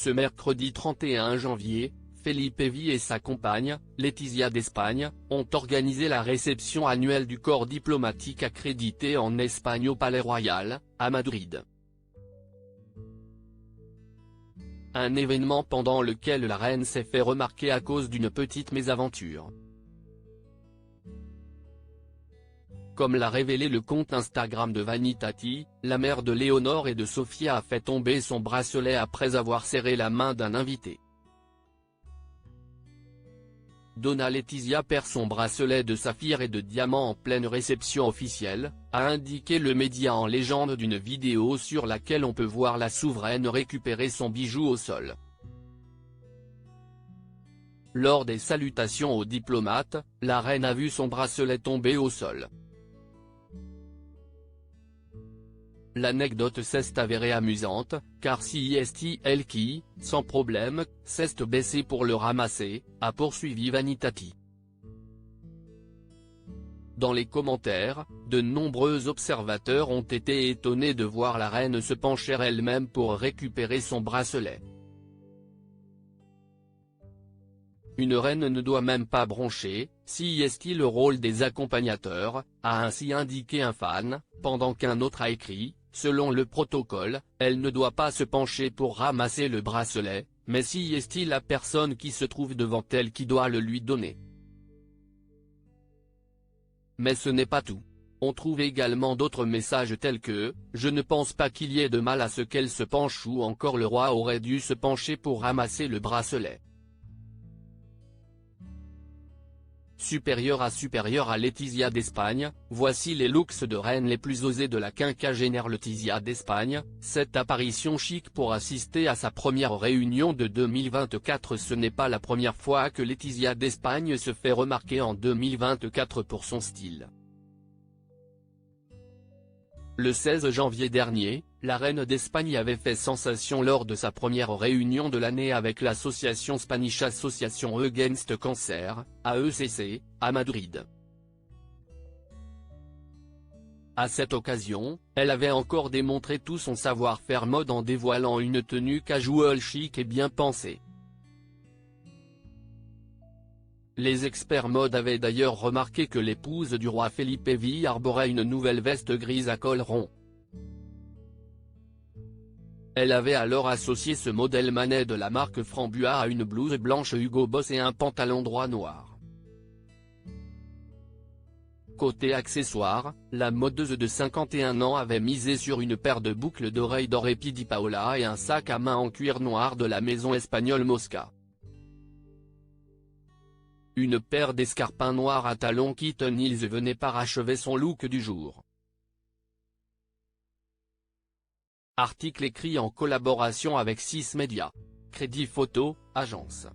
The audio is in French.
Ce mercredi 31 janvier, Felipe V et sa compagne, Letizia d'Espagne, ont organisé la réception annuelle du corps diplomatique accrédité en Espagne au Palais Royal, à Madrid. Un événement pendant lequel la reine s'est fait remarquer à cause d'une petite mésaventure. Comme l'a révélé le compte Instagram de Vanitati, la mère de Léonore et de Sofia a fait tomber son bracelet après avoir serré la main d'un invité. Donna Letizia perd son bracelet de saphir et de diamant en pleine réception officielle, a indiqué le média en légende d'une vidéo sur laquelle on peut voir la souveraine récupérer son bijou au sol. Lors des salutations aux diplomates, la reine a vu son bracelet tomber au sol. L'anecdote s'est avérée amusante, car c'est elle qui, sans problème, s'est baissée pour le ramasser, a poursuivi Vanitati. Dans les commentaires, de nombreux observateurs ont été étonnés de voir la reine se pencher elle-même pour récupérer son bracelet. Une reine ne doit même pas broncher, c'est le rôle des accompagnateurs, a ainsi indiqué un fan, pendant qu'un autre a écrit: selon le protocole, elle ne doit pas se pencher pour ramasser le bracelet, mais c'est la personne qui se trouve devant elle qui doit le lui donner. Mais ce n'est pas tout. On trouve également d'autres messages tels que « Je ne pense pas qu'il y ait de mal à ce qu'elle se penche » ou encore « Le roi aurait dû se pencher pour ramasser le bracelet ». Supérieur à Letizia d'Espagne, voici les looks de reine les plus osés de la quinquagénaire Letizia d'Espagne. Cette apparition chic pour assister à sa première réunion de 2024. Ce n'est pas la première fois que Letizia d'Espagne se fait remarquer en 2024 pour son style. Le 16 janvier dernier, la reine d'Espagne avait fait sensation lors de sa première réunion de l'année avec l'association Spanish Association Against Cancer, AECC, à Madrid. À cette occasion, elle avait encore démontré tout son savoir-faire mode en dévoilant une tenue casual chic et bien pensée. Les experts mode avaient d'ailleurs remarqué que l'épouse du roi Felipe V arborait une nouvelle veste grise à col rond. Elle avait alors associé ce modèle manet de la marque Frambua à une blouse blanche Hugo Boss et un pantalon droit noir. Côté accessoires, la modeuse de 51 ans avait misé sur une paire de boucles d'oreilles d'Orepi di Paola et un sac à main en cuir noir de la maison espagnole Mosca. Une paire d'escarpins noirs à talons Kitten Heels venait parachever son look du jour. Article écrit en collaboration avec 6 Médias. Crédit Photo, agence.